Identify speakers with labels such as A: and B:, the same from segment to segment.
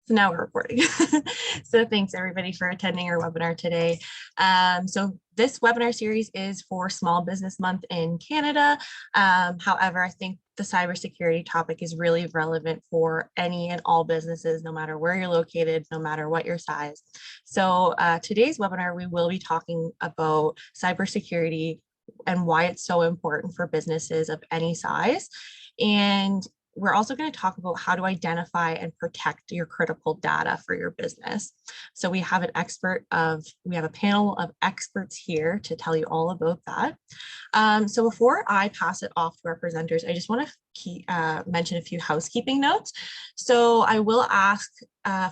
A: So now we're recording. So thanks everybody for attending our webinar today. So this webinar series is for Small Business Month in Canada. However, I think the cybersecurity topic is really relevant for any and all businesses, no matter where you're located, no matter what your size. So today's webinar, we will be talking about cybersecurity and why it's so important for businesses of any size. And we're also going to talk about how to identify and protect your critical data for your business. So we have a panel of experts here to tell you all about that. So before I pass it off to our presenters, I just want to mention a few housekeeping notes. So I will ask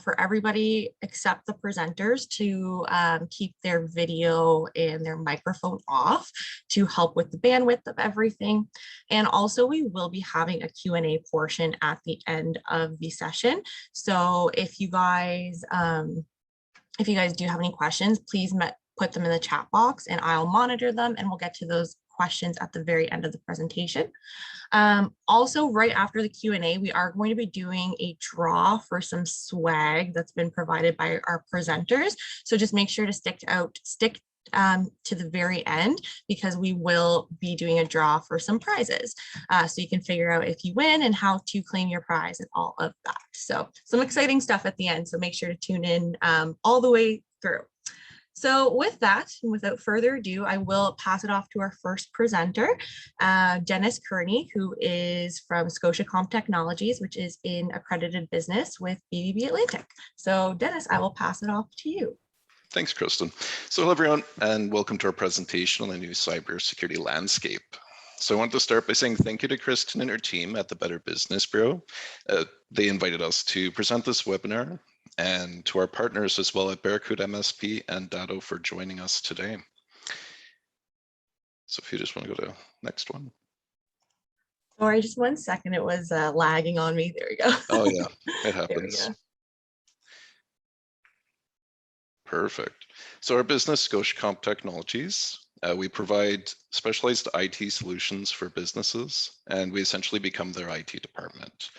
A: for everybody except the presenters to keep their video and their microphone off to help with the bandwidth of everything. And also we will be having a Q&A portion at the end of the session. So if you guys do have any questions, please put them in the chat box and I'll monitor them and we'll get to those questions at the very end of the presentation. Also, right after the Q&A, we are going to be doing a draw for some swag that's been provided by our presenters. So just make sure to stick to the very end because we will be doing a draw for some prizes. So you can figure out if you win and how to claim your prize and all of that. So some exciting stuff at the end. So make sure to tune in all the way through. So with that, and without further ado, I will pass it off to our first presenter, Dennis Kearney, who is from ScotiaComp Technologies, which is in accredited business with BBB Atlantic. So Dennis, I will pass it off to you.
B: Thanks, Kristen. So hello, everyone, and welcome to our presentation on the new cybersecurity landscape. So I want to start by saying thank you to Kristen and her team at the Better Business Bureau. They invited us to present this webinar, and to our partners as well at Barracuda MSP and Datto for joining us today. So if you just want to go to next one.
A: Sorry, just 1 second. It was lagging on me. There we go.
B: Oh yeah, it happens. Perfect. So our business, ScotiaComp Technologies, we provide specialized IT solutions for businesses, and we essentially become their IT department.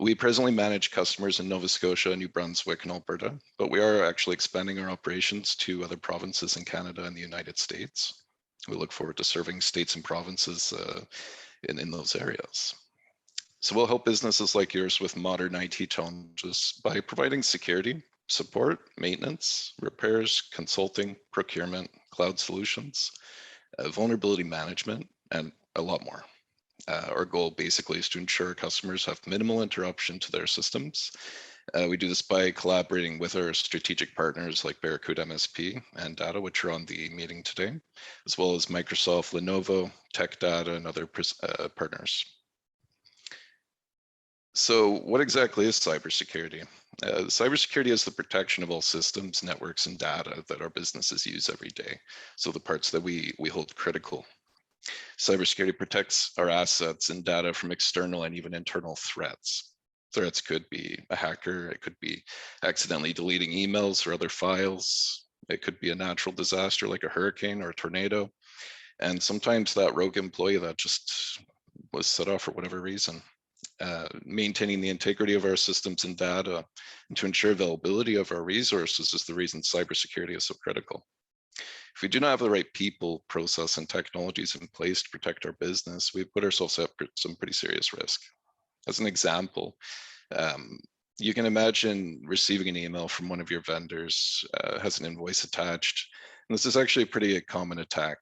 B: We presently manage customers in Nova Scotia, New Brunswick, and Alberta, but we are actually expanding our operations to other provinces in Canada and the United States. We look forward to serving states and provinces in those areas. So we'll help businesses like yours with modern IT challenges by providing security, support, maintenance, repairs, consulting, procurement, cloud solutions, vulnerability management, and a lot more. Our goal basically is to ensure customers have minimal interruption to their systems. We do this by collaborating with our strategic partners like Barracuda MSP and Datto, which are on the meeting today, as well as Microsoft, Lenovo, Tech Data, and other partners. So what exactly is cybersecurity? Cybersecurity is the protection of all systems, networks, and data that our businesses use every day. So the parts that we hold critical. Cybersecurity protects our assets and data from external and even internal threats. Threats could be a hacker, it could be accidentally deleting emails or other files, it could be a natural disaster like a hurricane or a tornado, and sometimes that rogue employee that just was set off for whatever reason. Maintaining the integrity of our systems and data and to ensure availability of our resources is the reason cybersecurity is so critical. If we do not have the right people, process, and technologies in place to protect our business, we put ourselves at some pretty serious risk. As an example, you can imagine receiving an email from one of your vendors, has an invoice attached, and this is actually a pretty common attack.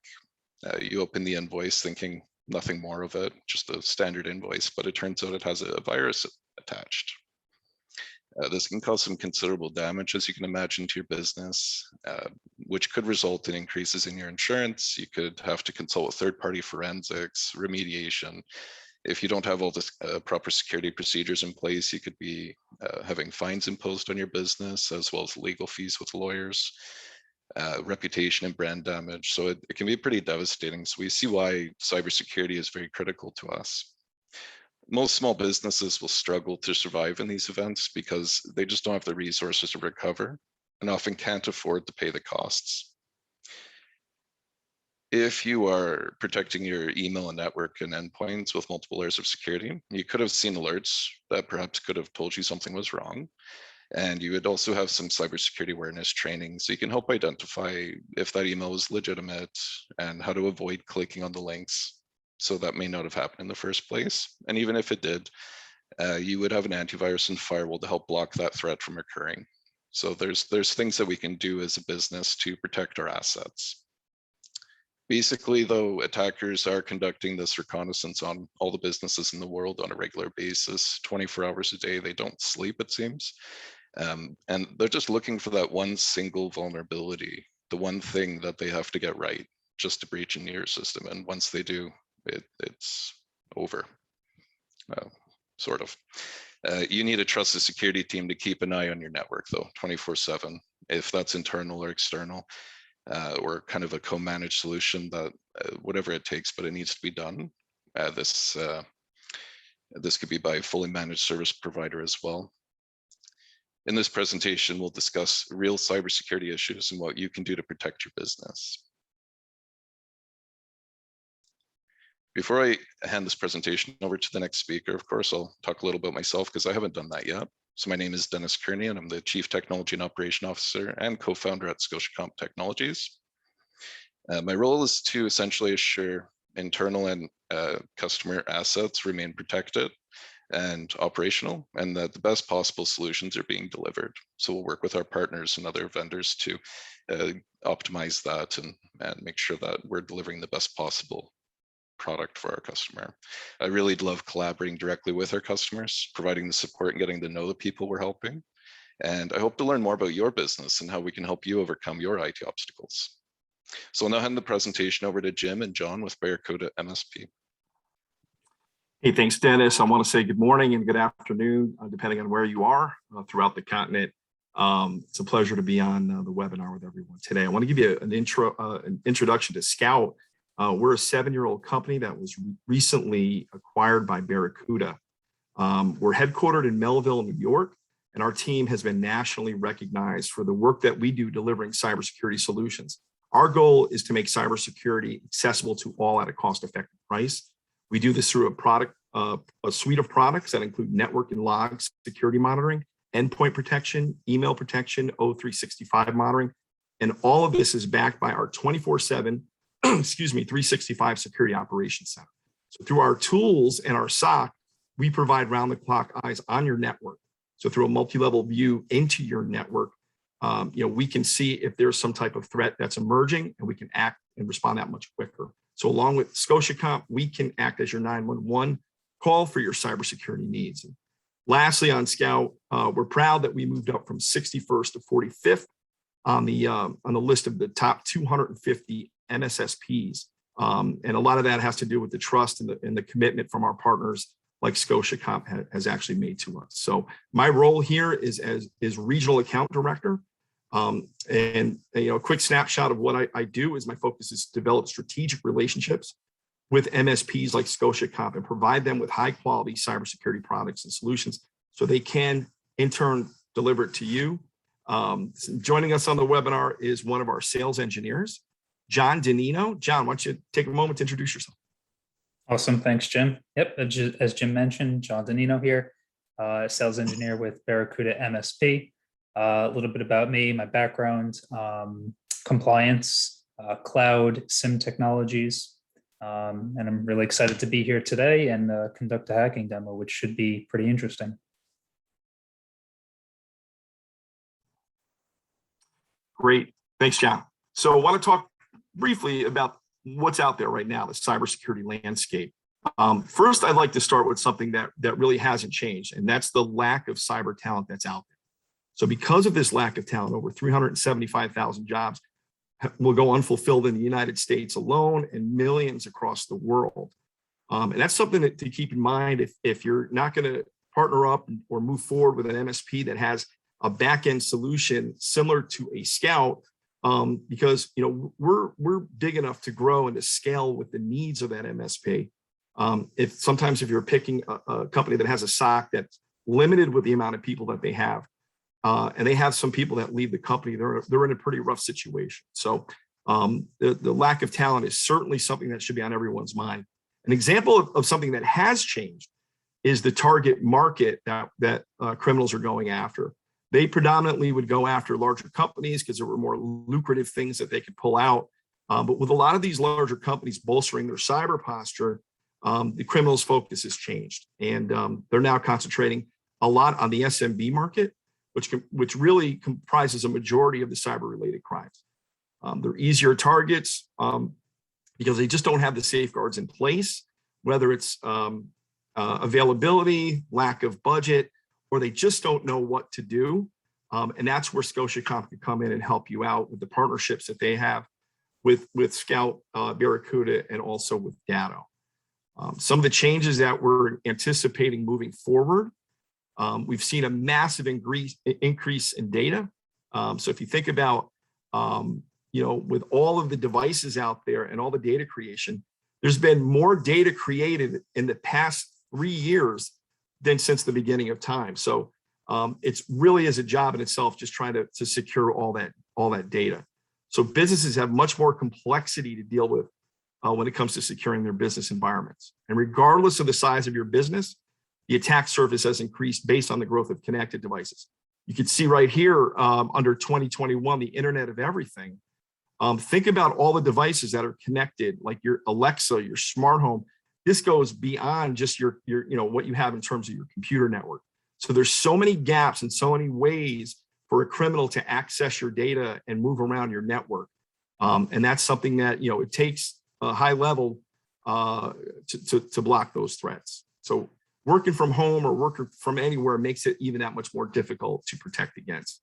B: You open the invoice thinking nothing more of it, just a standard invoice, but it turns out it has a virus attached. This can cause some considerable damage, as you can imagine, to your business, which could result in increases in your insurance. You could have to consult with third-party forensics, remediation. If you don't have all the proper security procedures in place, you could be having fines imposed on your business, as well as legal fees with lawyers, reputation and brand damage. So it can be pretty devastating. So we see why cybersecurity is very critical to us. Most small businesses will struggle to survive in these events because they just don't have the resources to recover and often can't afford to pay the costs. If you are protecting your email and network and endpoints with multiple layers of security, you could have seen alerts that perhaps could have told you something was wrong. And you would also have some cybersecurity awareness training, so you can help identify if that email is legitimate and how to avoid clicking on the links. So that may not have happened in the first place. And even if it did, you would have an antivirus and firewall to help block that threat from occurring. So there's things that we can do as a business to protect our assets. Basically, though, attackers are conducting this reconnaissance on all the businesses in the world on a regular basis, 24 hours a day. They don't sleep, it seems. And they're just looking for that one single vulnerability, the one thing that they have to get right just to breach into your system. And once they do, it's over, sort of. You need a trusted security team to keep an eye on your network, though, 24/7, if that's internal or external. Or kind of a co-managed solution that whatever it takes, but it needs to be done. This could be by a fully managed service provider as well. In this presentation, we'll discuss real cybersecurity issues and what you can do to protect your business. Before I hand this presentation over to the next speaker, of course, I'll talk a little about myself because I haven't done that yet. So my name is Dennis Kearney, and I'm the Chief Technology and Operation Officer and co-founder at ScotiaComp Technologies. My role is to essentially assure internal and customer assets remain protected and operational, and that the best possible solutions are being delivered. So we'll work with our partners and other vendors to optimize that and make sure that we're delivering the best possible product for our customer. I really love collaborating directly with our customers, providing the support and getting to know the people we're helping. And I hope to learn more about your business and how we can help you overcome your IT obstacles. So I'll now hand the presentation over to Jim and John with Barracuda MSP.
C: Hey, thanks, Dennis. I want to say good morning and good afternoon, depending on where you are throughout the continent. It's a pleasure to be on the webinar with everyone today. I want to give you an introduction to Scout. We're a 7-year-old company that was recently acquired by Barracuda. We're headquartered in Melville, New York, and our team has been nationally recognized for the work that we do delivering cybersecurity solutions. Our goal is to make cybersecurity accessible to all at a cost-effective price. We do this through a suite of products that include network and log security monitoring, endpoint protection, email protection, O365 monitoring, and all of this is backed by our 24/7 365 security operations center. So through our tools and our SOC, we provide round-the-clock eyes on your network. So through a multi-level view into your network, we can see if there's some type of threat that's emerging, and we can act and respond that much quicker. So along with ScotiaComp, we can act as your 911 call for your cybersecurity needs. And lastly, on Scout, we're proud that we moved up from 61st to 45th on the list of the top 250 MSSPs. And a lot of that has to do with the trust and the commitment from our partners like ScotiaComp has actually made to us. So my role here is regional account director. And a quick snapshot of what I do is my focus is to develop strategic relationships with MSPs like ScotiaComp and provide them with high quality cybersecurity products and solutions so they can in turn deliver it to you. Joining us on the webinar is one of our sales engineers, John Danino. John, why don't you take a moment to introduce yourself?
D: Awesome. Thanks, Jim. Yep. As Jim mentioned, John Danino here, sales engineer with Barracuda MSP. A little bit about me, my background, compliance, cloud, SIM technologies. And I'm really excited to be here today and conduct a hacking demo, which should be pretty interesting.
C: Great. Thanks, John. So I want to talk briefly about what's out there right now, the cybersecurity landscape. First, I'd like to start with something that really hasn't changed, and that's the lack of cyber talent that's out there. So because of this lack of talent, over 375,000 jobs will go unfulfilled in the United States alone and millions across the world. And that's something to keep in mind if you're not going to partner up or move forward with an MSP that has a back-end solution similar to a Scout, because we're big enough to grow and to scale with the needs of that MSP. If you're picking a company that has a SOC that's limited with the amount of people that they have, and they have some people that leave the company, they're in a pretty rough situation. So The lack of talent is certainly something that should be on everyone's mind. An example of something that has changed is the target market that criminals are going after. They predominantly would go after larger companies because there were more lucrative things that they could pull out. But with a lot of these larger companies bolstering their cyber posture, the criminals' focus has changed. And they're now concentrating a lot on the SMB market, which really comprises a majority of the cyber-related crimes. They're easier targets because they just don't have the safeguards in place, whether it's availability, lack of budget, or they just don't know what to do. And that's where ScotiaComp can come in and help you out with the partnerships that they have with Scout, Barracuda, and also with Datto. Some of the changes that we're anticipating moving forward, we've seen a massive increase in data. So if you think about, with all of the devices out there and all the data creation, there's been more data created in the past 3 years than since the beginning of time. So it's really is a job in itself, just trying to secure all that data. So businesses have much more complexity to deal with when it comes to securing their business environments. And regardless of the size of your business, the attack surface has increased based on the growth of connected devices. You can see right here under 2021, the Internet of Everything. Think about all the devices that are connected, like your Alexa, your smart home. This goes beyond just your what you have in terms of your computer network. So there's so many gaps and so many ways for a criminal to access your data and move around your network. And that's something that, it takes a high level to block those threats. So working from home or working from anywhere makes it even that much more difficult to protect against.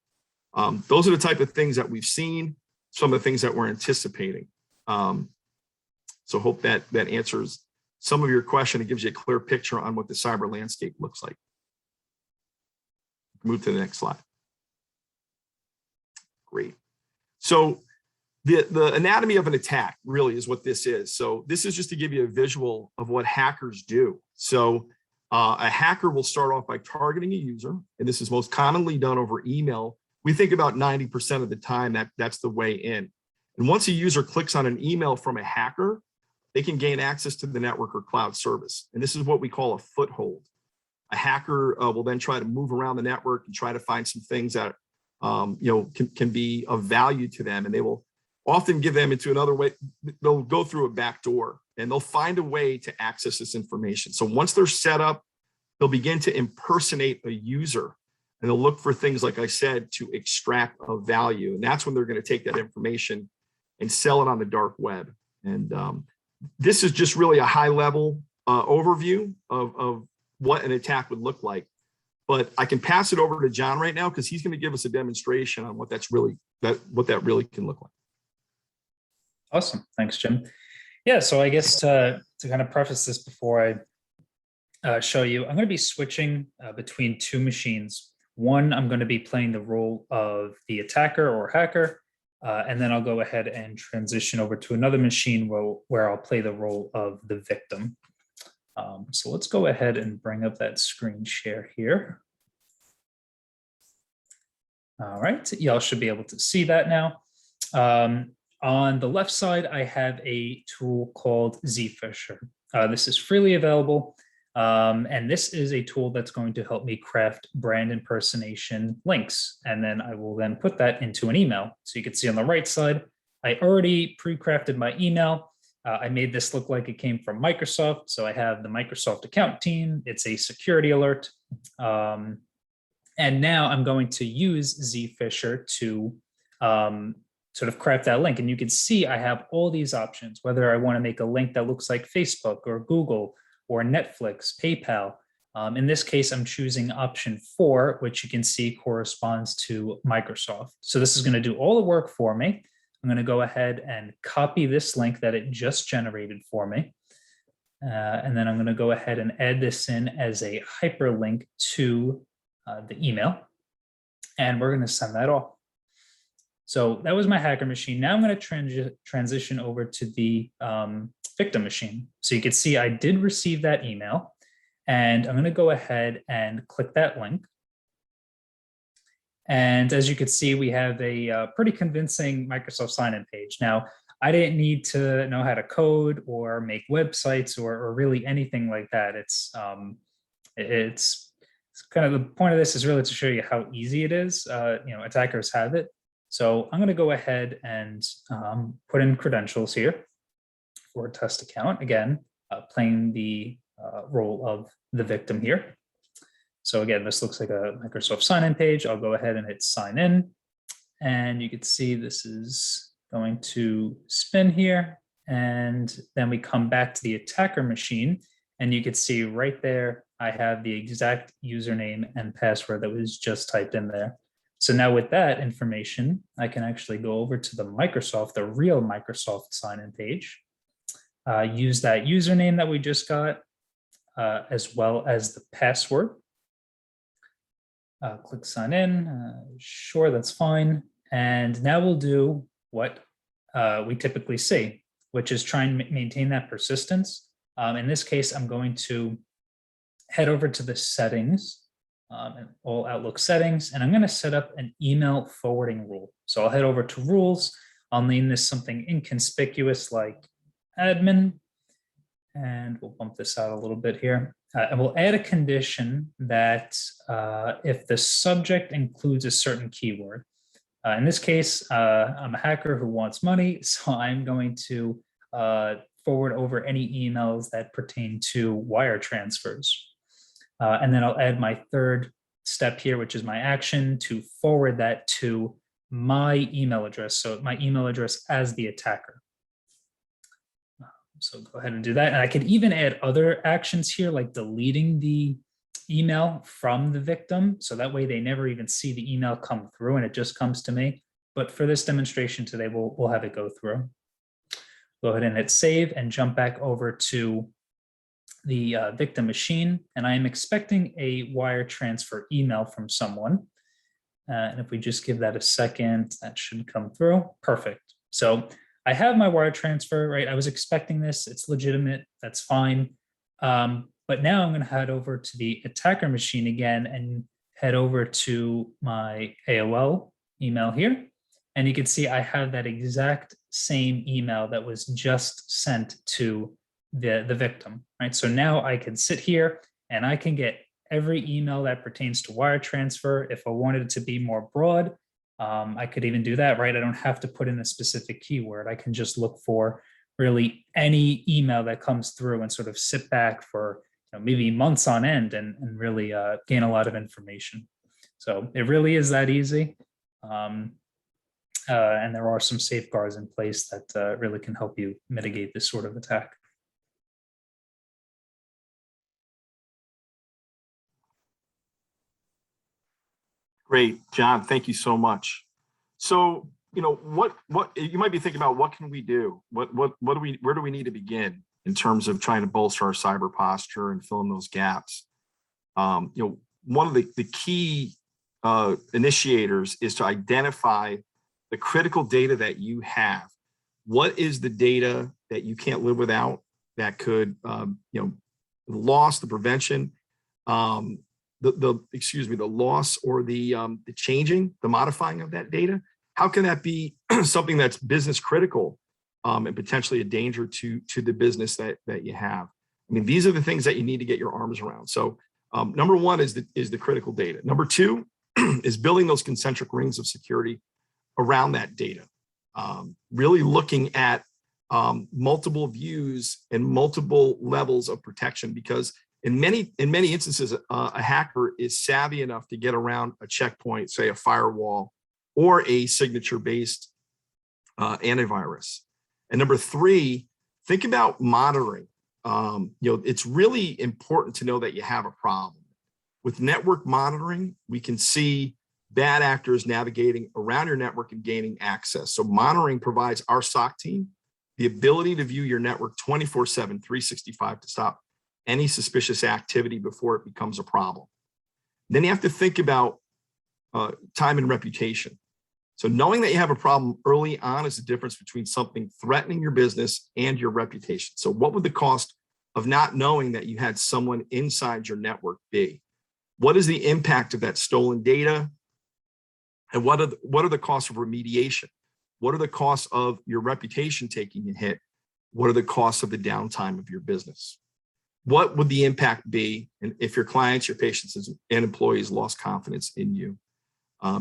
C: Those are the type of things that we've seen, some of the things that we're anticipating. So hope that answers some of your question. It gives you a clear picture on what the cyber landscape looks like. Move to the next slide. Great. So the anatomy of an attack really is what this is. So this is just to give you a visual of what hackers do. So a hacker will start off by targeting a user, and this is most commonly done over email. We think about 90% of the time that's the way in. And once a user clicks on an email from a hacker, they can gain access to the network or cloud service. And this is what we call a foothold. A hacker will then try to move around the network and try to find some things that can be of value to them, and they will often give them into another way. They'll go through a back door and they'll find a way to access this information. So once they're set up, they'll begin to impersonate a user, and they'll look for things, like I said, to extract a value. And that's when they're going to take that information and sell it on the dark web. And this is just really a high level overview of what an attack would look like. But I can pass it over to John right now because he's going to give us a demonstration on what that really can look like.
D: Awesome. Thanks, Jim. Yeah, so I guess to kind of preface this before I show you, I'm going to be switching between two machines. One, I'm going to be playing the role of the attacker or hacker, and then I'll go ahead and transition over to another machine where I'll play the role of the victim. So let's go ahead and bring up that screen share here. All right, y'all should be able to see that now. On the left side, I have a tool called ZFisher. This is freely available, and this is a tool that's going to help me craft brand impersonation links, and then I will then put that into an email. So you can see on the right side, I already pre-crafted my email. I made this look like it came from Microsoft. So I have the Microsoft account team. It's a security alert. And now I'm going to use ZFisher to sort of craft that link. And you can see I have all these options, whether I want to make a link that looks like Facebook or Google or Netflix, PayPal. In this case, I'm choosing option 4, which you can see corresponds to Microsoft. So this is going to do all the work for me. I'm going to go ahead and copy this link that it just generated for me. And then I'm going to go ahead and add this in as a hyperlink to the email. And we're going to send that off. So that was my hacker machine. Now I'm going to transition over to the victim machine. So you can see I did receive that email. And I'm going to go ahead and click that link. And as you can see, we have a pretty convincing Microsoft sign-in page. Now, I didn't need to know how to code or make websites or really anything like that. It's kind of the point of this is really to show you how easy it is. Attackers have it. So I'm going to go ahead and put in credentials here for a test account. Again, playing the role of the victim here. So again, this looks like a Microsoft sign-in page. I'll go ahead and hit sign in. And you can see this is going to spin here. And then we come back to the attacker machine. And you can see right there, I have the exact username and password that was just typed in there. So now with that information, I can actually go over to the real Microsoft sign-in page, use that username that we just got, as well as the password. Click sign in, sure, that's fine. And now we'll do what we typically see, which is try and maintain that persistence. In this case, I'm going to head over to the settings, and all Outlook settings, and I'm going to set up an email forwarding rule. So I'll head over to rules. I'll name this something inconspicuous like admin, and we'll bump this out a little bit here. And we'll add a condition that if the subject includes a certain keyword, in this case, I'm a hacker who wants money, so I'm going to forward over any emails that pertain to wire transfers. And then I'll add my third step here, which is my action to forward that to my email address. So my email address as the attacker. So go ahead and do that. And I could even add other actions here, like deleting the email from the victim. So that way they never even see the email come through and it just comes to me. But for this demonstration today, we'll have it go through. Go ahead and hit save and jump back over to the victim machine. And I am expecting a wire transfer email from someone. And if we just give that a second, that should come through. Perfect. So I have my wire transfer, right? I was expecting this. It's legitimate. That's fine. But now I'm going to head over to the attacker machine again and head over to my AOL email here. And you can see I have that exact same email that was just sent to the victim, right? So now I can sit here and I can get every email that pertains to wire transfer. If I wanted it to be more broad, I could even do that, right? I don't have to put in a specific keyword. I can just look for really any email that comes through and sort of sit back for maybe months on end and really gain a lot of information. So it really is that easy. And there are some safeguards in place that really can help you mitigate this sort of attack.
C: Great, John, thank you so much. So, what you might be thinking about, what can we do? Where do we need to begin in terms of trying to bolster our cyber posture and fill in those gaps? One of the key initiators is to identify the critical data that you have. What is the data that you can't live without that could, the loss, the prevention, the loss or the changing, the modifying of that data? How can that be something that's business critical and potentially a danger to the business that you have? I mean, these are the things that you need to get your arms around. So number one is the critical data. Number two is building those concentric rings of security around that data. Really looking at multiple views and multiple levels of protection, because in many instances, a hacker is savvy enough to get around a checkpoint, say a firewall or a signature-based antivirus. And number three, think about monitoring. It's really important to know that you have a problem. With network monitoring, we can see bad actors navigating around your network and gaining access. So monitoring provides our SOC team the ability to view your network 24/7, 365 to stop any suspicious activity before it becomes a problem. Then you have to think about time and reputation. So knowing that you have a problem early on is the difference between something threatening your business and your reputation. So what would the cost of not knowing that you had someone inside your network be? What is the impact of that stolen data, And what are the costs of remediation? What are the costs of your reputation taking a hit? What are the costs of the downtime of your business? What would the impact be if your clients, your patients, and employees lost confidence in you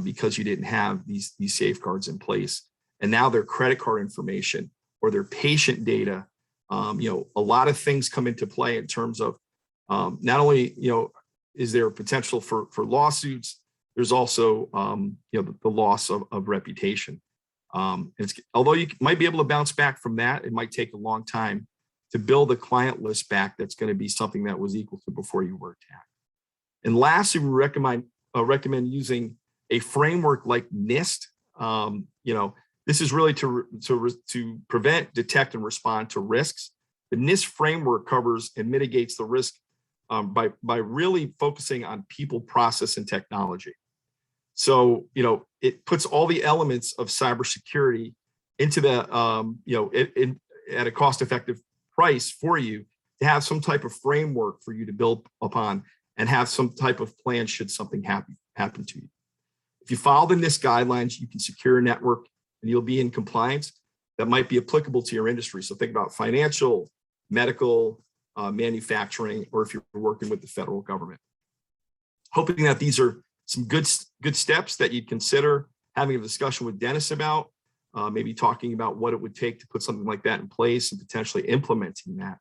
C: because you didn't have these safeguards in place? And now their credit card information or their patient data, a lot of things come into play in terms of not only is there potential for lawsuits, there's also the loss of reputation. Although you might be able to bounce back from that, it might take a long time to build a client list back that's going to be something that was equal to before you were attacked. And lastly, we recommend using a framework like NIST. This is really to prevent, detect, and respond to risks. The NIST framework covers and mitigates the risk by really focusing on people, process, and technology. So, it puts all the elements of cybersecurity into the, at a cost-effective price for you to have some type of framework for you to build upon and have some type of plan should something happen to you. If you follow the NIST guidelines, you can secure a network and you'll be in compliance that might be applicable to your industry. So think about financial, medical, manufacturing, or if you're working with the federal government. Hoping that these are some good steps that you'd consider having a discussion with Dennis about, maybe talking about what it would take to put something like that in place and potentially implementing that.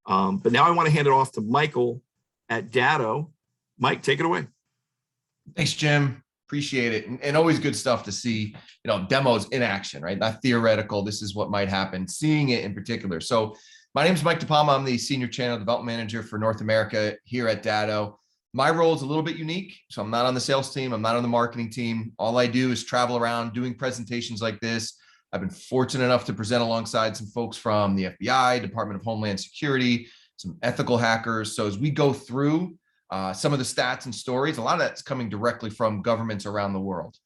C: But now I want to hand it off to Michael at Datto. Mike, take it away.
E: Thanks, Jim. Appreciate it. And always good stuff to see, demos in action, right? Not theoretical. This is what might happen, seeing it in particular. So my name is Mike DePalma. I'm the Senior Channel Development Manager for North America here at Datto. My role is a little bit unique. So I'm not on the sales team. I'm not on the marketing team. All I do is travel around doing presentations like this. I've been fortunate enough to present alongside some folks from the FBI, Department of Homeland Security, some ethical hackers. So as we go through some of the stats and stories, a lot of that's coming directly from governments around the world.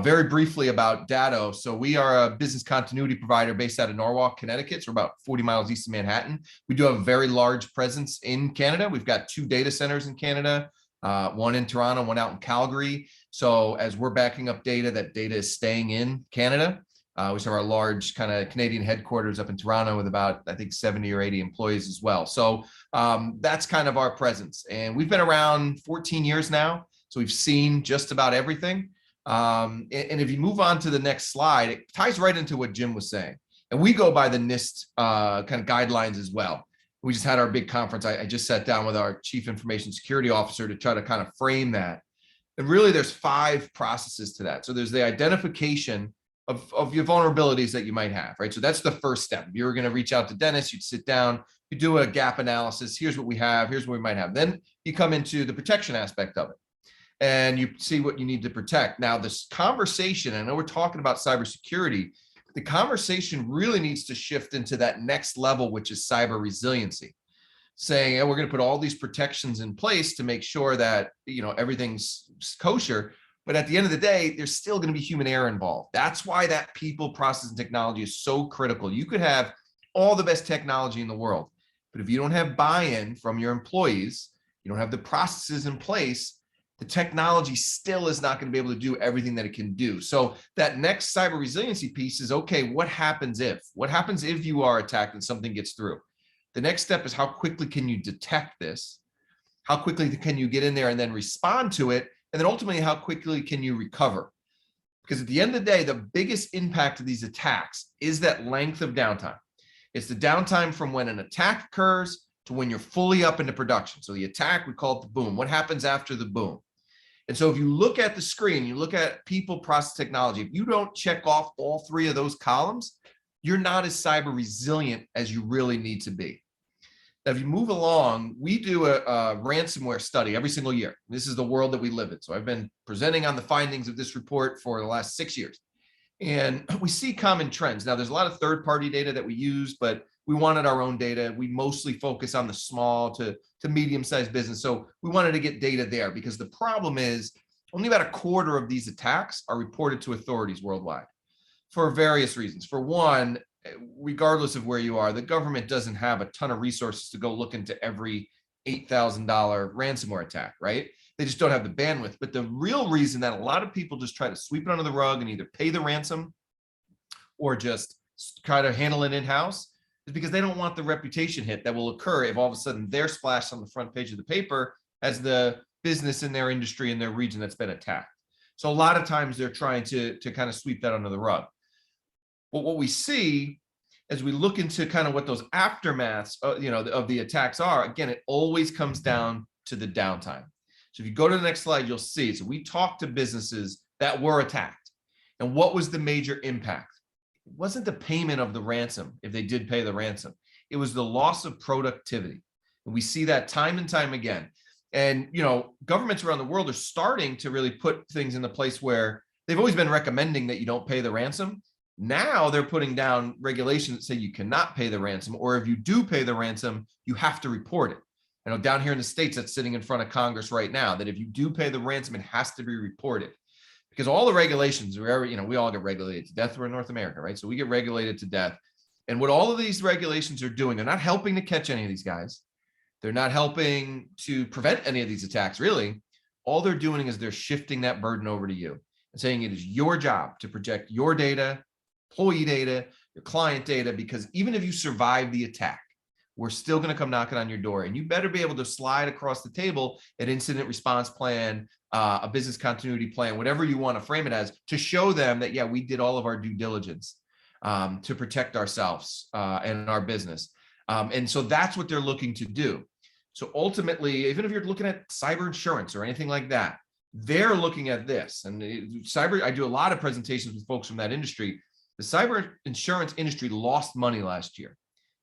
E: Very briefly about Datto. So we are a business continuity provider based out of Norwalk, Connecticut. So we're about 40 miles east of Manhattan. We do have a very large presence in Canada. We've got 2 data centers in Canada, one in Toronto, one out in Calgary. So as we're backing up data, that data is staying in Canada. We have our large kind of Canadian headquarters up in Toronto with about, I think, 70 or 80 employees as well. So that's kind of our presence. And we've been around 14 years now. So we've seen just about everything. And if you move on to the next slide, it ties right into what Jim was saying. And we go by the NIST kind of guidelines as well. We just had our big conference. I just sat down with our Chief Information Security Officer to try to kind of frame that. And really, there's 5 processes to that. So there's the identification of your vulnerabilities that you might have, right? So that's the first step. If you were going to reach out to Dennis, you'd sit down, you do a gap analysis. Here's what we have. Here's what we might have. Then you come into the protection aspect of it. And you see what you need to protect. Now, this conversation, I know we're talking about cybersecurity, the conversation really needs to shift into that next level, which is cyber resiliency. Saying, we're going to put all these protections in place to make sure that, everything's kosher. But at the end of the day, there's still going to be human error involved. That's why that people, process, and technology is so critical. You could have all the best technology in the world, but if you don't have buy-in from your employees, you don't have the processes in place, the technology still is not going to be able to do everything that it can do. So that next cyber resiliency piece is, okay, what happens if? What happens if you are attacked and something gets through? The next step is how quickly can you detect this? How quickly can you get in there and then respond to it? And then ultimately, how quickly can you recover? Because at the end of the day, the biggest impact of these attacks is that length of downtime. It's the downtime from when an attack occurs to when you're fully up into production. So the attack, we call it the boom. What happens after the boom? And so if you look at the screen, you look at people, process, technology, if you don't check off all 3 of those columns, you're not as cyber resilient as you really need to be. Now, if you move along, we do a ransomware study every single year. This is the world that we live in. So I've been presenting on the findings of this report for the last 6 years. And we see common trends. Now, there's a lot of third-party data that we use, but we wanted our own data. We mostly focus on the small to medium-sized business. So we wanted to get data there because the problem is only about 1/4 of these attacks are reported to authorities worldwide for various reasons. For one, regardless of where you are, the government doesn't have a ton of resources to go look into every $8,000 ransomware attack, right? They just don't have the bandwidth. But the real reason that a lot of people just try to sweep it under the rug and either pay the ransom or just try to handle it in-house is because they don't want the reputation hit that will occur if all of a sudden they're splashed on the front page of the paper as the business in their industry, in their region that's been attacked. So a lot of times they're trying to kind of sweep that under the rug. But what we see as we look into kind of what those aftermaths, of the attacks are, again, it always comes down to the downtime. So if you go to the next slide, you'll see. So we talked to businesses that were attacked. And what was the major impact? It wasn't the payment of the ransom, if they did pay the ransom. It was the loss of productivity. And we see that time and time again. And, governments around the world are starting to really put things in the place where they've always been recommending that you don't pay the ransom. Now they're putting down regulations that say you cannot pay the ransom, or if you do pay the ransom, you have to report it. I know down here in the States, that's sitting in front of Congress right now, that if you do pay the ransom, it has to be reported. Because all the regulations, we all get regulated to death. We're in North America, right? So we get regulated to death. And what all of these regulations are doing, they're not helping to catch any of these guys. They're not helping to prevent any of these attacks, really. All they're doing is they're shifting that burden over to you and saying it is your job to protect your data, employee data, your client data, because even if you survive the attack, we're still going to come knocking on your door, and you better be able to slide across the table an incident response plan, a business continuity plan, whatever you want to frame it as, to show them that, yeah, we did all of our due diligence to protect ourselves and our business. And so that's what they're looking to do. So ultimately, even if you're looking at cyber insurance or anything like that, they're looking at this. And I do a lot of presentations with folks from that industry. The cyber insurance industry lost money last year.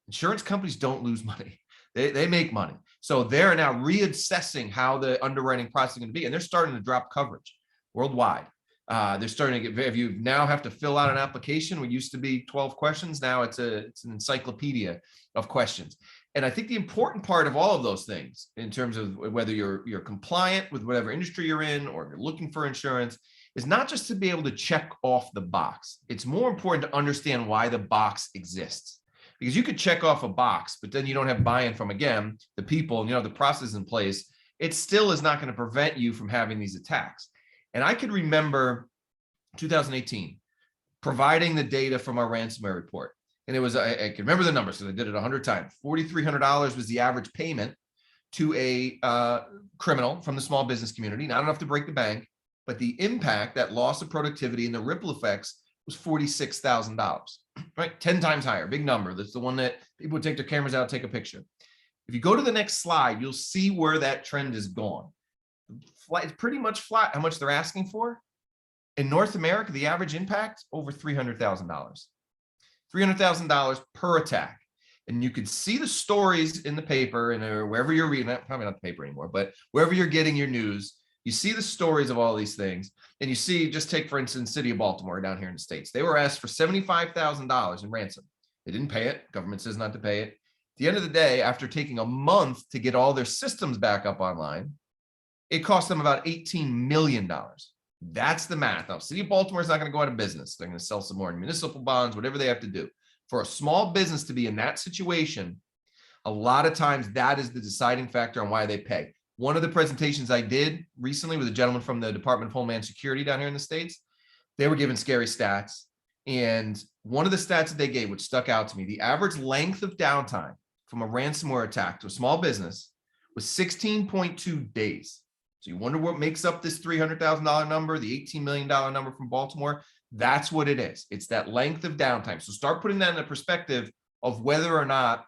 E: Insurance companies don't lose money. They make money. So they're now reassessing how the underwriting process is going to be, and they're starting to drop coverage worldwide. They're starting to get, if you now have to fill out an application, what used to be 12 questions, now it's an encyclopedia of questions. And I think the important part of all of those things, in terms of whether you're compliant with whatever industry you're in, or you're looking for insurance, is not just to be able to check off the box. It's more important to understand why the box exists. Because you could check off a box, but then you don't have buy-in from, again, the people, the process in place. It still is not going to prevent you from having these attacks. And I could remember 2018 providing the data from our ransomware report. And it was, I can remember the numbers because I did it 100 times. $4,300 was the average payment to a criminal from the small business community. Not enough to break the bank, but the impact, that loss of productivity and the ripple effects, was $46,000, right? 10 times higher, big number. That's the one that people would take their cameras out, take a picture. If you go to the next slide, you'll see where that trend is gone. It's pretty much flat how much they're asking for. In North America, the average impact, over $300,000. $300,000 per attack. And you could see the stories in the paper and wherever you're reading it, probably not the paper anymore, but wherever you're getting your news, you see the stories of all these things. And you see, just take, for instance, city of Baltimore down here in the States. They were asked for $75,000 in ransom. They didn't pay it. Government says not to pay it. At the end of the day, after taking a month to get all their systems back up online, it cost them about $18 million. That's the math. Now, city of Baltimore is not going to go out of business. They're going to sell some more municipal bonds, whatever they have to do. For a small business to be in that situation, a lot of times that is the deciding factor on why they pay. One of the presentations I did recently with a gentleman from the Department of Homeland Security down here in the States, they were given scary stats. And one of the stats that they gave, which stuck out to me, the average length of downtime from a ransomware attack to a small business was 16.2 days. So you wonder what makes up this $300,000 number, the $18 million number from Baltimore. That's what it is. It's that length of downtime. So start putting that in the perspective of whether or not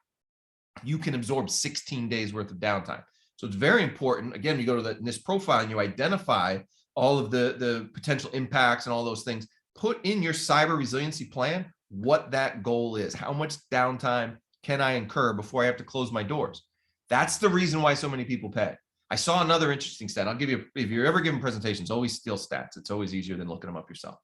E: you can absorb 16 days worth of downtime. So it's very important. Again, you go to this profile and you identify all of the potential impacts and all those things. Put in your cyber resiliency plan what that goal is. How much downtime can I incur before I have to close my doors? That's the reason why so many people pay. I saw another interesting stat. I'll give you, if you're ever giving presentations, always steal stats. It's always easier than looking them up yourself.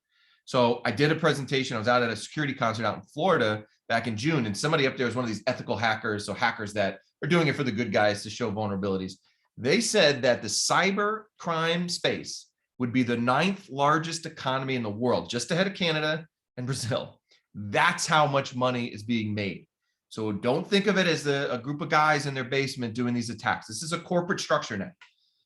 E: So I did a presentation. I was out at a security concert out in Florida back in June, and somebody up there was one of these ethical hackers. So hackers that are doing it for the good guys to show vulnerabilities. They said that the cyber crime space would be the 9th largest economy in the world, just ahead of Canada and Brazil. That's how much money is being made. So don't think of it as a group of guys in their basement doing these attacks. This is a corporate structure now.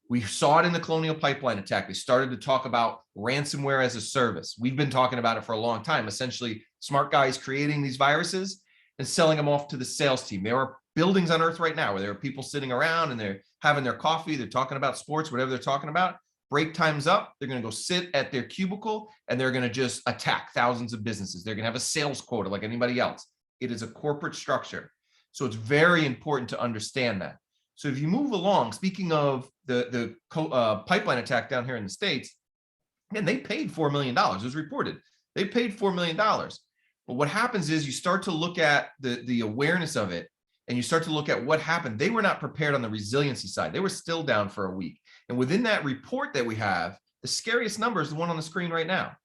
E: We saw it in the Colonial Pipeline attack. They started to talk about ransomware as a service. We've been talking about it for a long time. Essentially, smart guys creating these viruses and selling them off to the sales team. There are buildings on Earth right now where there are people sitting around and they're having their coffee, they're talking about sports, whatever they're talking about. Break time's up. They're going to go sit at their cubicle and they're going to just attack thousands of businesses. They're going to have a sales quota like anybody else. It is a corporate structure. So it's very important to understand that. So if you move along, speaking of the pipeline attack down here in the States, again, they paid $4 million. It was reported. They paid $4 million. But what happens is you start to look at the awareness of it and you start to look at what happened. They were not prepared on the resiliency side. They were still down for a week. And within that report that we have, the scariest number is the one on the screen right now.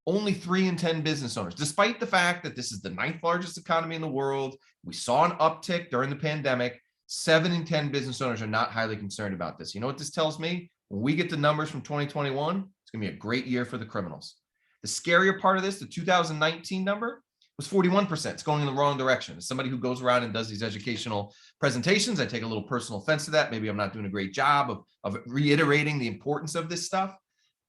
E: Only 3 in 10 business owners, despite the fact that this is the 9th largest economy in the world. We saw an uptick during the pandemic. 7 in 10 business owners are not highly concerned about this. You know what this tells me? When we get the numbers from 2021, it's going to be a great year for the criminals. The scarier part of this, the 2019 number, was 41%. It's going in the wrong direction. As somebody who goes around and does these educational presentations, I take a little personal offense to that. Maybe I'm not doing a great job of reiterating the importance of this stuff.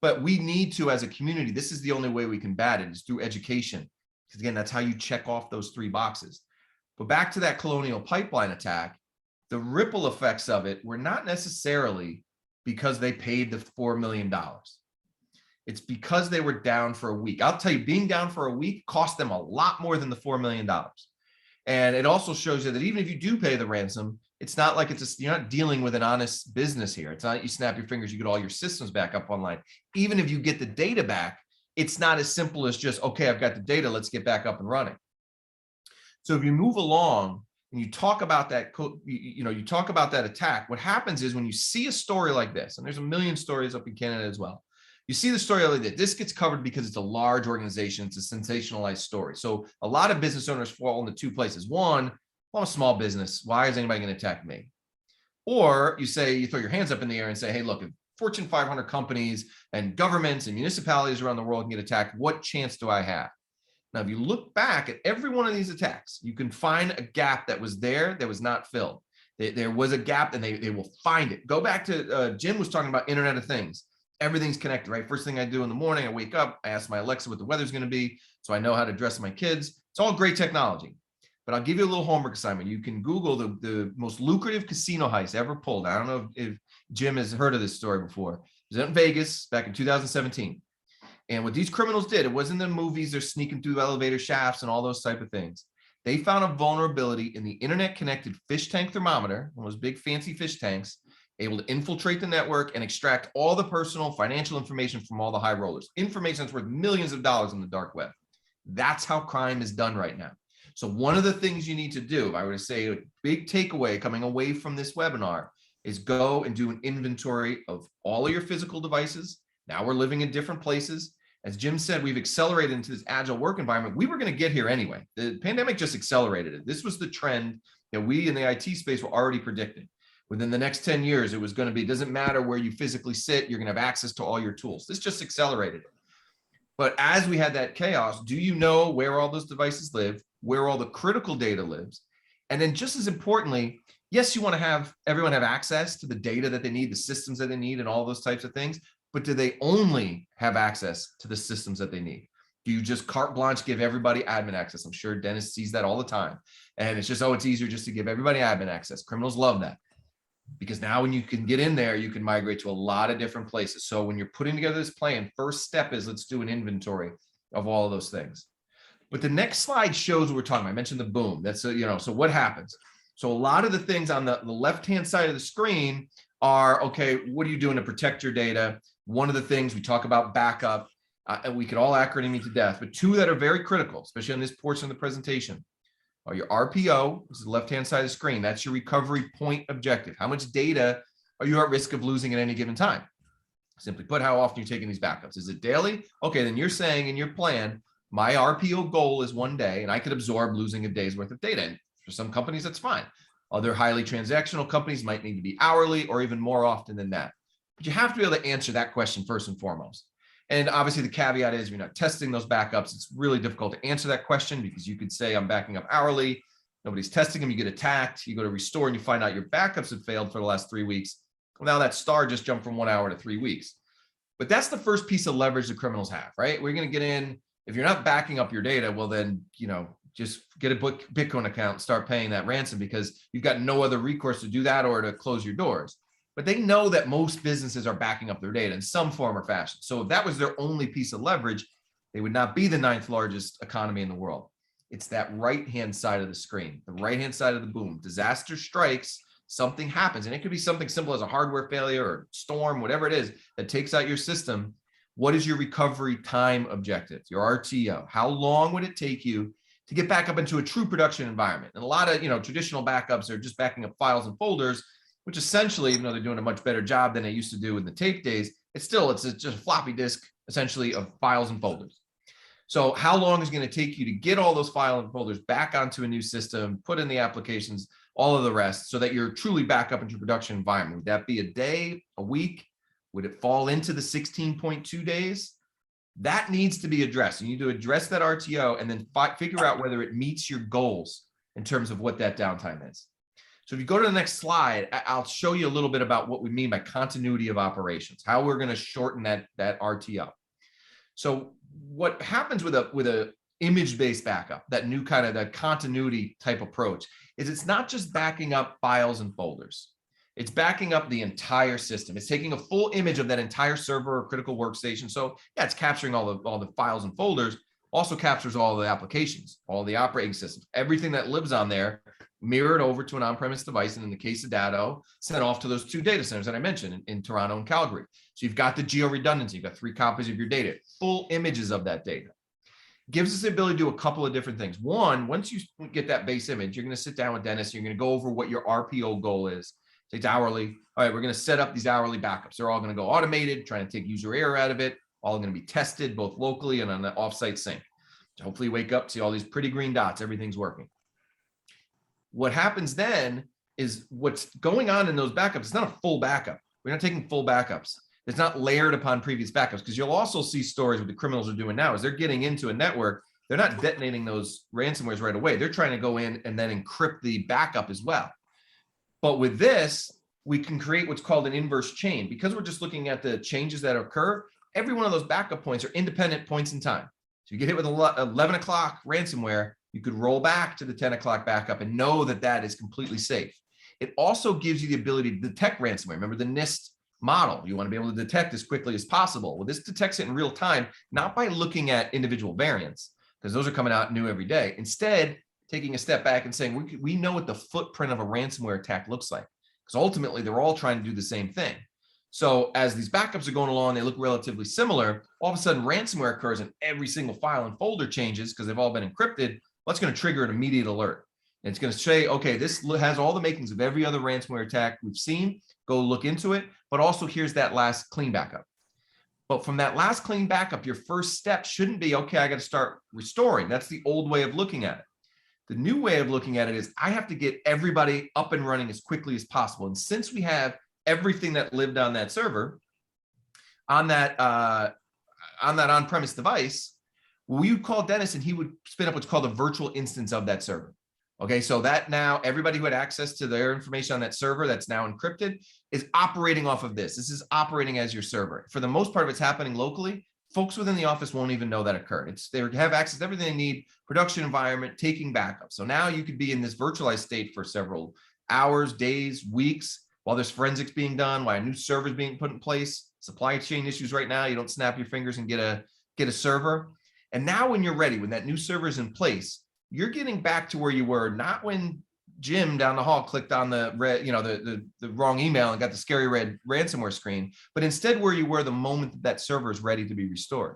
E: But we need to, as a community, this is the only way we combat it, is through education. Because again, that's how you check off those 3 boxes. But back to that Colonial Pipeline attack, the ripple effects of it were not necessarily because they paid the $4 million. It's because they were down for a week. I'll tell you, being down for a week cost them a lot more than the $4 million. And it also shows you that even if you do pay the ransom, it's not like you're not dealing with an honest business here. It's not you snap your fingers, you get all your systems back up online. Even if you get the data back, it's not as simple as just, okay, I've got the data, let's get back up and running. So if you move along and you talk about that, you talk about that attack, what happens is when you see a story like this, and there's a million stories up in Canada as well, you see the story like that, this gets covered because it's a large organization, it's a sensationalized story. So a lot of business owners fall into 2 places. One, well, I'm a small business. Why is anybody going to attack me? Or you throw your hands up in the air and say, hey, look, if Fortune 500 companies and governments and municipalities around the world can get attacked, what chance do I have? Now, if you look back at every one of these attacks, you can find a gap that was there that was not filled. There was a gap and they will find it. Go back to Jim was talking about Internet of Things. Everything's connected, right? First thing I do in the morning, I wake up, I ask my Alexa what the weather's going to be, so I know how to dress my kids. It's all great technology. But I'll give you a little homework assignment. You can Google the most lucrative casino heist ever pulled. I don't know if Jim has heard of this story before. It was in Vegas back in 2017. And what these criminals did, it wasn't the movies, they're sneaking through elevator shafts and all those type of things. They found a vulnerability in the internet-connected fish tank thermometer, one of those big fancy fish tanks, able to infiltrate the network and extract all the personal financial information from all the high rollers. Information that's worth millions of dollars in the dark web. That's how crime is done right now. So one of the things you need to do, if I were to say a big takeaway coming away from this webinar, is go and do an inventory of all of your physical devices. Now we're living in different places. As Jim said, we've accelerated into this agile work environment. We were going to get here anyway. The pandemic just accelerated it. This was the trend that we in the IT space were already predicting. Within the next 10 years, it was going to be, it doesn't matter where you physically sit, you're going to have access to all your tools. This just accelerated it. But as we had that chaos, do you know where all those devices live, where all the critical data lives? And then just as importantly, yes, you want to have everyone have access to the data that they need, the systems that they need, and all those types of things. But do they only have access to the systems that they need? Do you just carte blanche give everybody admin access? I'm sure Dennis sees that all the time. And it's just, oh, it's easier just to give everybody admin access. Criminals love that. Because now when you can get in there, you can migrate to a lot of different places. So when you're putting together this plan, first step is let's do an inventory of all of those things. But the next slide shows what we're talking about. I mentioned the boom. That's, so what happens? So a lot of the things on the left-hand side of the screen are, okay, what are you doing to protect your data? One of the things we talk about backup, and we could all acronym me to death, but 2 that are very critical, especially on this portion of the presentation, are your RPO, this is the left-hand side of the screen. That's your recovery point objective. How much data are you at risk of losing at any given time? Simply put, how often are you taking these backups? Is it daily? Okay, then you're saying in your plan, my RPO goal is 1 day, and I could absorb losing a day's worth of data. And for some companies, that's fine. Other highly transactional companies might need to be hourly or even more often than that. But you have to be able to answer that question first and foremost. And obviously the caveat is you're not testing those backups. It's really difficult to answer that question because you could say I'm backing up hourly. Nobody's testing them. You get attacked. You go to restore and you find out your backups have failed for the last 3 weeks. Well, now that star just jumped from 1 hour to 3 weeks. But that's the first piece of leverage the criminals have, right? We're going to get in. If you're not backing up your data, well, then, just get a Bitcoin account and start paying that ransom, because you've got no other recourse to do that or to close your doors. But they know that most businesses are backing up their data in some form or fashion. So if that was their only piece of leverage, they would not be the 9th largest economy in the world. It's that right-hand side of the screen, the right-hand side of the boom. Disaster strikes, something happens, and it could be something simple as a hardware failure or storm, whatever it is that takes out your system. What is your recovery time objective, your RTO? How long would it take you to get back up into a true production environment? And a lot of traditional backups are just backing up files and folders, which essentially, even though they're doing a much better job than they used to do in the tape days, it's just a floppy disk essentially of files and folders. So how long is it going to take you to get all those files and folders back onto a new system, put in the applications, all of the rest, so that you're truly back up into your production environment? Would that be a day, a week? Would it fall into the 16.2 days? That needs to be addressed. You need to address that RTO and then figure out whether it meets your goals in terms of what that downtime is. So if you go to the next slide, I'll show you a little bit about what we mean by continuity of operations, how we're going to shorten that RTO. So what happens with a image-based backup, that new kind of that continuity type approach, is it's not just backing up files and folders. It's backing up the entire system. It's taking a full image of that entire server or critical workstation. So yeah, it's capturing all the files and folders, also captures all the applications, all the operating systems, everything that lives on there, mirrored over to an on-premise device. And in the case of Datto, sent off to those 2 data centers that I mentioned in Toronto and Calgary. So you've got the geo redundancy, you've got 3 copies of your data, full images of that data. Gives us the ability to do a couple of different things. One, once you get that base image, you're going to sit down with Dennis, you're going to go over what your RPO goal is. It's hourly. All right, we're going to set up these hourly backups. They're all going to go automated, trying to take user error out of it. All going to be tested both locally and on the offsite sync. So hopefully you wake up, see all these pretty green dots, everything's working. What happens then is what's going on in those backups. It's not a full backup. We're not taking full backups. It's not layered upon previous backups, because you'll also see stories what the criminals are doing now is they're getting into a network. They're not detonating those ransomwares right away. They're trying to go in and then encrypt the backup as well. But with this, we can create what's called an inverse chain. Because we're just looking at the changes that occur, every one of those backup points are independent points in time. So you get hit with 11 o'clock ransomware, you could roll back to the 10 o'clock backup and know that that is completely safe. It also gives you the ability to detect ransomware. Remember the NIST model. You want to be able to detect as quickly as possible. Well, this detects it in real time, not by looking at individual variants, because those are coming out new every day. Instead, taking a step back and saying, we know what the footprint of a ransomware attack looks like, because ultimately they're all trying to do the same thing. So as these backups are going along, they look relatively similar. All of a sudden, ransomware occurs and every single file and folder changes because they've all been encrypted. What's going to trigger an immediate alert? And it's going to say, okay, this has all the makings of every other ransomware attack we've seen. Go look into it. But also here's that last clean backup. But from that last clean backup, your first step shouldn't be, okay, I got to start restoring. That's the old way of looking at it. The new way of looking at it is I have to get everybody up and running as quickly as possible. And since we have everything that lived on that server, on that on-premise device, we would call Dennis and he would spin up what's called a virtual instance of that server. Okay, so that now everybody who had access to their information on that server that's now encrypted is operating off of this. This is operating as your server. For the most part, if it's happening locally, folks within the office won't even know that occurred. They have access to everything they need, production environment, taking backup. So now you could be in this virtualized state for several hours, days, weeks, while there's forensics being done, while a new server is being put in place, supply chain issues right now. You don't snap your fingers and get a server. And now when you're ready, when that new server is in place, you're getting back to where you were, not when Jim down the hall clicked on the red, the wrong email and got the scary red ransomware screen, but instead where you were the moment that server is ready to be restored.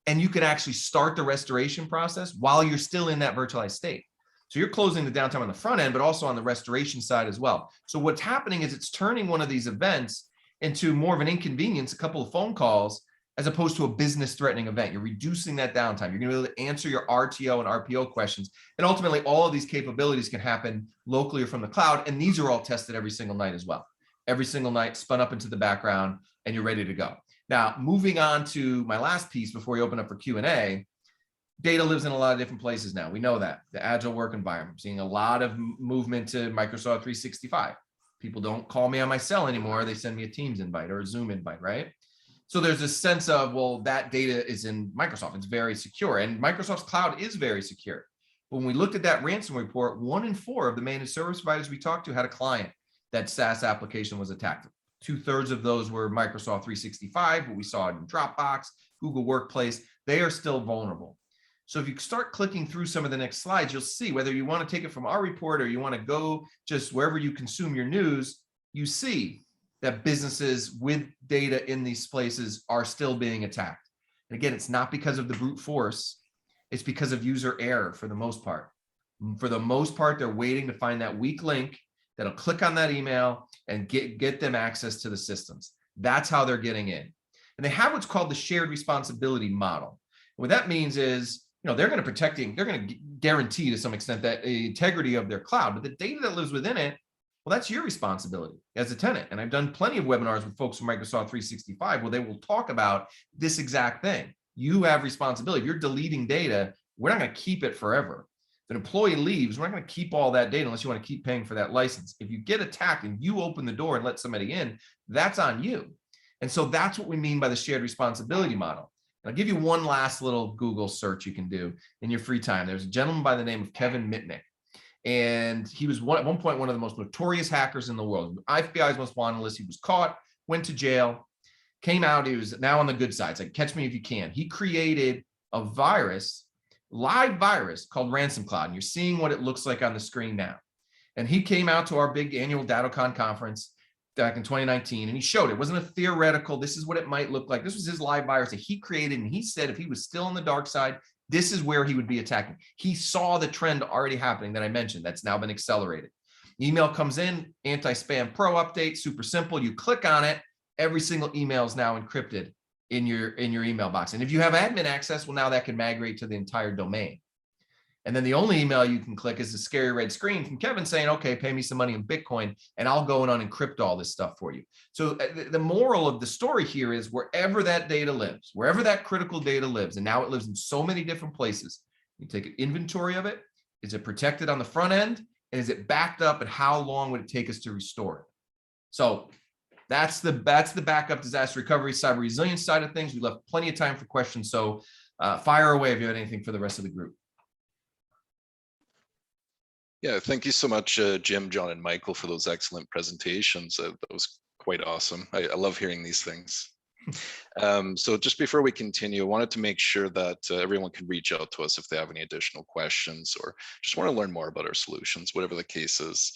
E: And you can actually start the restoration process while you're still in that virtualized state. So you're closing the downtime on the front end, but also on the restoration side as well. So what's happening is it's turning one of these events into more of an inconvenience, a couple of phone calls, as opposed to a business threatening event. You're reducing that downtime. You're going to be able to answer your RTO and RPO questions. And ultimately, all of these capabilities can happen locally or from the cloud. And these are all tested every single night as well. Every single night, spun up into the background, and you're ready to go. Now, moving on to my last piece before we open up for Q&A, data lives in a lot of different places now. We know that. The agile work environment, seeing a lot of movement to Microsoft 365. People don't call me on my cell anymore. They send me a Teams invite or a Zoom invite, right? So there's a sense of, well, that data is in Microsoft. It's very secure, and Microsoft's cloud is very secure. But when we looked at that ransom report, 1 in 4 of the managed service providers we talked to had a client that SaaS application was attacked. 2/3 of those were Microsoft 365, but we saw it in Dropbox, Google Workplace. They are still vulnerable. So if you start clicking through some of the next slides, you'll see whether you want to take it from our report or you want to go just wherever you consume your news, you see that businesses with data in these places are still being attacked. And again, it's not because of the brute force. It's because of user error for the most part. For the most part, they're waiting to find that weak link that'll click on that email and get them access to the systems. That's how they're getting in. And they have what's called the shared responsibility model. And what that means is, they're going to guarantee to some extent that the integrity of their cloud, but the data that lives within it, well, that's your responsibility as a tenant. And I've done plenty of webinars with folks from Microsoft 365 where they will talk about this exact thing. You have responsibility. If you're deleting data, we're not going to keep it forever. If an employee leaves, we're not going to keep all that data unless you want to keep paying for that license. If you get attacked and you open the door and let somebody in, that's on you. And so that's what we mean by the shared responsibility model. And I'll give you one last little Google search you can do in your free time. There's a gentleman by the name of Kevin Mitnick. And he was at one point one of the most notorious hackers in the world. FBI's most wanted list. He was caught, went to jail, came out. He was now on the good side. It's like, catch me if you can. He created a virus, live virus called Ransom Cloud. And you're seeing what it looks like on the screen now. And he came out to our big annual DattoCon conference back in 2019, and he showed it. It wasn't a theoretical, this is what it might look like. This was his live virus that he created. And he said if he was still on the dark side, this is where he would be attacking. He saw the trend already happening that I mentioned that's now been accelerated. Email comes in, anti-spam pro update, super simple. You click on it, every single email is now encrypted in your email box. And if you have admin access, well, now that can migrate to the entire domain. And then the only email you can click is the scary red screen from Kevin saying, okay, pay me some money in Bitcoin and I'll go and unencrypt all this stuff for you. So the moral of the story here is wherever that data lives, wherever that critical data lives, and now it lives in so many different places, you take an inventory of it. Is it protected on the front end? And is it backed up, and how long would it take us to restore it? So that's the backup disaster recovery, cyber resilience side of things. We left plenty of time for questions. So fire away if you have anything for the rest of the group.
B: Yeah, thank you so much, Jim, John, and Michael, for those excellent presentations. That was quite awesome. I love hearing these things. So just before we continue, I wanted to make sure that everyone can reach out to us if they have any additional questions or just want to learn more about our solutions, whatever the case is.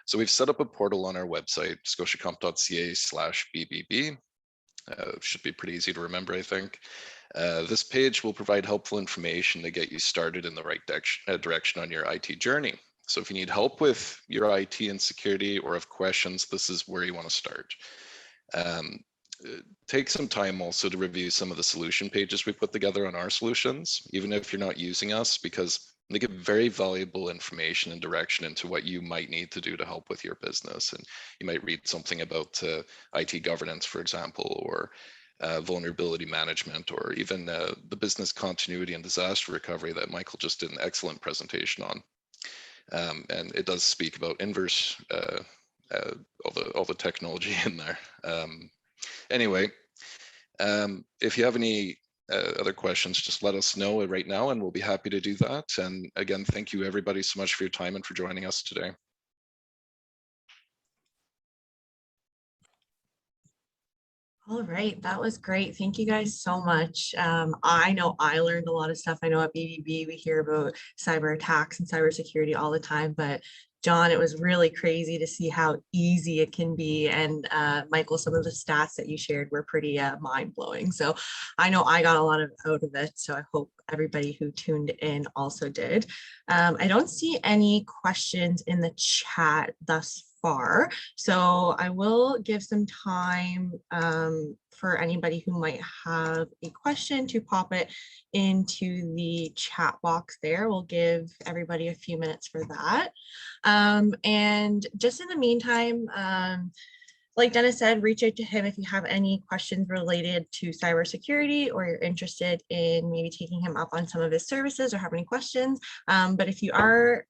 B: So we've set up a portal on our website, scotiacomp.ca/BBB. Should be pretty easy to remember, I think. This page will provide helpful information to get you started in the right direction on your IT journey. So if you need help with your IT and security or have questions, this is where you want to start. Take some time also to review some of the solution pages we put together on our solutions, even if you're not using us, because they give very valuable information and direction into what you might need to do to help with your business. And you might read something about IT governance, for example, or vulnerability management, or even the business continuity and disaster recovery that Michael just did an excellent presentation on. And it does speak about inverse, all the technology in there. Anyway, if you have any other questions, just let us know right now and we'll be happy to do that. And again, thank you everybody so much for your time and for joining us today.
A: All right, that was great. Thank you guys so much. I know I learned a lot of stuff. I know at BBB we hear about cyber attacks and cybersecurity all the time, but John, it was really crazy to see how easy it can be. And Michael, some of the stats that you shared were pretty mind-blowing. So I know I got a lot out of it. So I hope everybody who tuned in also did. I don't see any questions in the chat thus far. So I will give some time for anybody who might have a question to pop it into the chat box there. We'll give everybody a few minutes for that. And just in the meantime, like Dennis said, reach out to him if you have any questions related to cybersecurity, or you're interested in maybe taking him up on some of his services or have any questions. But if you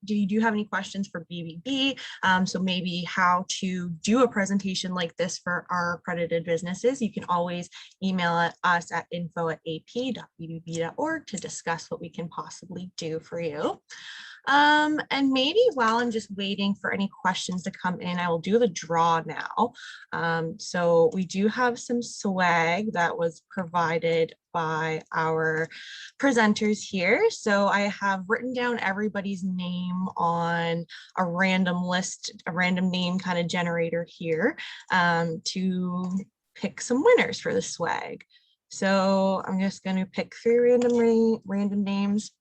A: do have any questions for BBB, so maybe how to do a presentation like this for our accredited businesses, you can always email us at info@ap.bbb.org to discuss what we can possibly do for you. And maybe while I'm just waiting for any questions to come in, I will do the draw now. So we do have some swag that was provided by our presenters here. So I have written down everybody's name on a random list, a random name kind of generator here, to pick some winners for the swag. So I'm just going to pick 3 random names.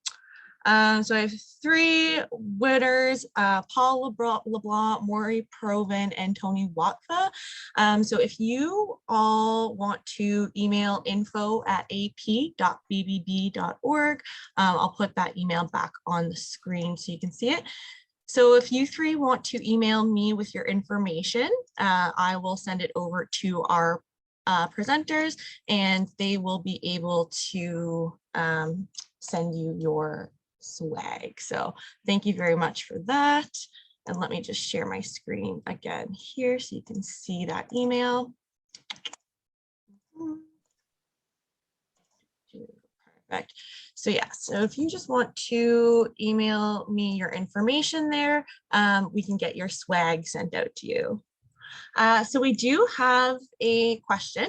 A: So I have 3 winners, Paul LeBlanc, Maury Proven, and Tony Watfa. So if you all want to email info@ap.bbb.org, I'll put that email back on the screen so you can see it. So if you 3 want to email me with your information, I will send it over to our presenters, and they will be able to send you your swag. So thank you very much for that. And let me just share my screen again here so you can see that email. Perfect. So yeah, so if you just want to email me your information there, we can get your swag sent out to you. So we do have a question.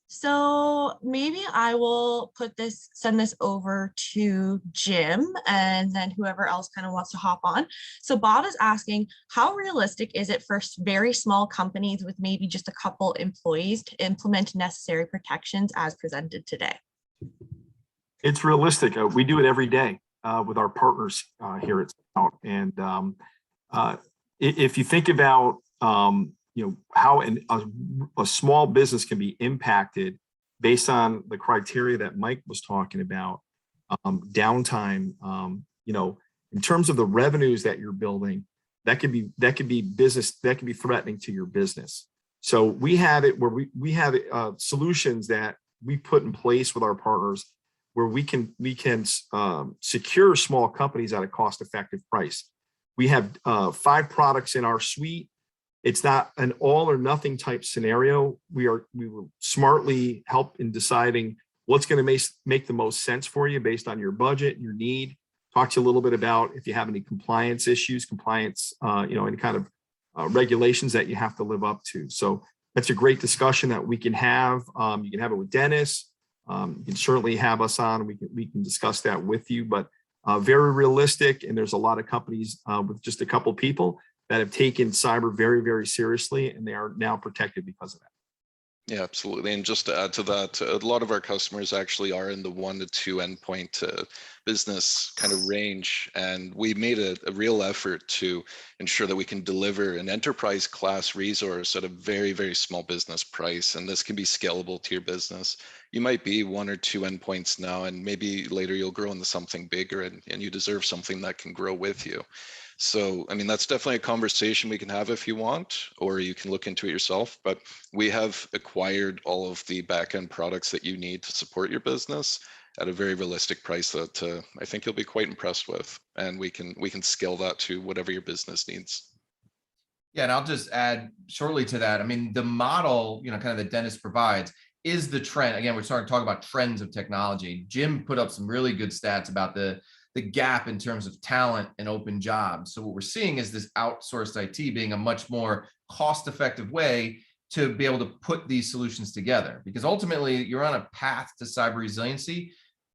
A: So maybe I will send this over to Jim, and then whoever else kind of wants to hop on. So Bob is asking, how realistic is it for very small companies with maybe just a couple employees to implement necessary protections as presented today?
C: It's realistic. We do it every day with our partners here at Scout. And if you think about how a small business can be impacted based on the criteria that Mike was talking about, downtime, in terms of the revenues that you're building, that could be threatening to your business. So we have it where we have solutions that we put in place with our partners where we can secure small companies at a cost-effective price. We have 5 products in our suite. It's not an all or nothing type scenario. We will smartly help in deciding what's going to make the most sense for you based on your budget, your need. Talk to you a little bit about if you have any compliance issues, any kind of regulations that you have to live up to. So that's a great discussion that we can have. You can have it with Dennis. You can certainly have us on. We can discuss that with you, but very realistic. And there's a lot of companies with just a couple people that have taken cyber very, very seriously, and they are now protected because of that.
B: Yeah, absolutely. And just to add to that, a lot of our customers actually are in the 1 to 2 endpoint business kind of range. And we made a real effort to ensure that we can deliver an enterprise class resource at a very, very small business price. And this can be scalable to your business. You might be 1 or 2 endpoints now, and maybe later you'll grow into something bigger, and you deserve something that can grow with you. So, I mean, that's definitely a conversation we can have if you want, or you can look into it yourself. But we have acquired all of the backend products that you need to support your business at a very realistic price that I think you'll be quite impressed with. And we can scale that to whatever your business needs.
E: Yeah, and I'll just add shortly to that. I mean, the model, kind of that Dennis provides is the trend. Again, we're starting to talk about trends of technology. Jim put up some really good stats about the gap in terms of talent and open jobs. So what we're seeing is this outsourced IT being a much more cost-effective way to be able to put these solutions together, because ultimately you're on a path to cyber resiliency.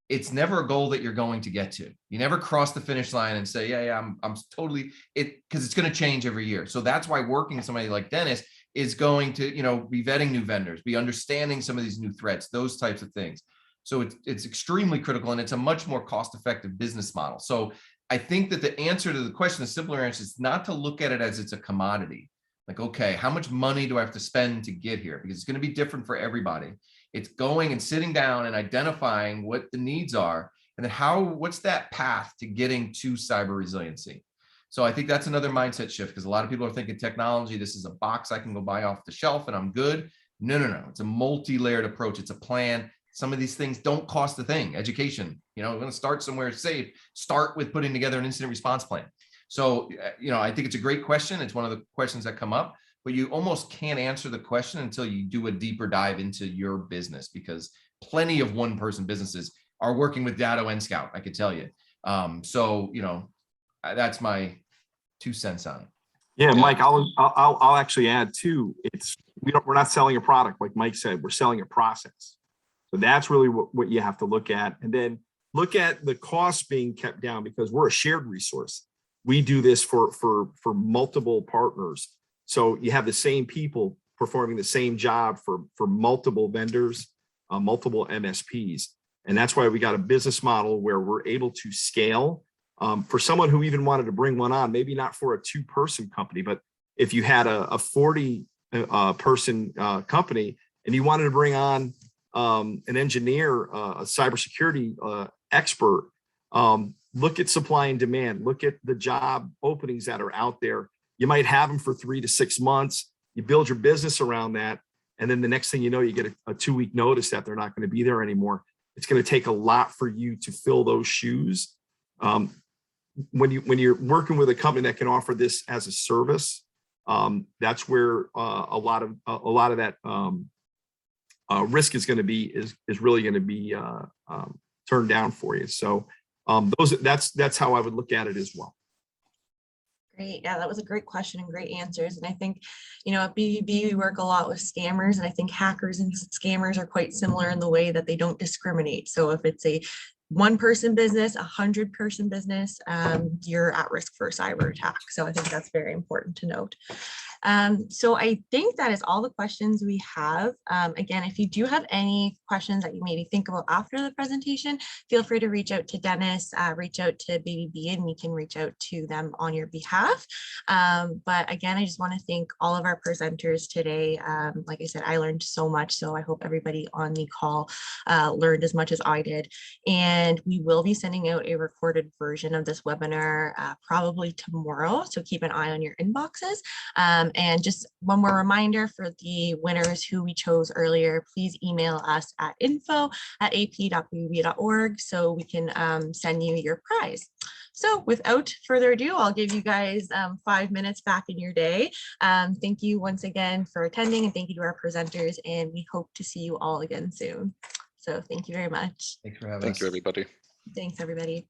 E: It's never a goal that you're going to get to. You never cross the finish line and say, yeah, I'm totally it, because it's going to change every year. So that's why working with somebody like Dennis is going to, be vetting new vendors, be understanding some of these new threats, those types of things. So it's extremely critical, and it's a much more cost-effective business model. So I think that the answer to the question, the simpler answer, is not to look at it as it's a commodity. Like, okay, how much money do I have to spend to get here? Because it's going to be different for everybody. It's going and sitting down and identifying what the needs are, and then what's that path to getting to cyber resiliency? So I think that's another mindset shift, because a lot of people are thinking technology, this is a box I can go buy off the shelf and I'm good. No, no, no. It's a multi-layered approach. It's a plan. Some of these things don't cost a thing. Education, we're going to start somewhere safe. Start with putting together an incident response plan. So, I think it's a great question. It's one of the questions that come up, but you almost can't answer the question until you do a deeper dive into your business, because plenty of one-person businesses are working with Datto and Scout, I could tell you. That's my 2 cents on it.
C: Yeah, Mike, I'll actually add too. We're not selling a product like Mike said. We're selling a process. So that's really what you have to look at, and then look at the costs being kept down, because we're a shared resource. We do this for multiple partners. So you have the same people performing the same job for multiple vendors, multiple MSPs. And that's why we got a business model where we're able to scale. For someone who even wanted to bring one on, maybe not for a 2-person company, but if you had a 40 person company and you wanted to bring on an engineer, a cybersecurity expert, look at supply and demand, look at the job openings that are out there. You might have them for 3 to 6 months. You build your business around that. And then the next thing you know, you get a 2-week notice that they're not going to be there anymore. It's going to take a lot for you to fill those shoes. When you're working with a company that can offer this as a service, that's where a lot of that risk is going to be is really going to be turned down for you. So that's how I would look at it as well.
A: Great. Yeah, that was a great question and great answers. And I think, at BBB, we work a lot with scammers, and I think hackers and scammers are quite similar in the way that they don't discriminate. So if it's a 1-person business, 100-person business, you're at risk for a cyber attack. So I think that's very important to note. So I think that is all the questions we have. Again, if you do have any questions that you maybe think about after the presentation, feel free to reach out to Dennis, reach out to BBB, and we can reach out to them on your behalf. But again, I just want to thank all of our presenters today. Like I said, I learned so much, so I hope everybody on the call learned as much as I did. And we will be sending out a recorded version of this webinar probably tomorrow, so keep an eye on your inboxes. And just one more reminder for the winners who we chose earlier, please email us at info@ap.bbb.org so we can send you your prize. So without further ado, I'll give you guys 5 minutes back in your day. Thank you once again for attending, and thank you to our presenters, and we hope to see you all again soon. So thank you very much.
E: Thanks for having us.
B: Thank you, everybody.
A: Thanks, everybody.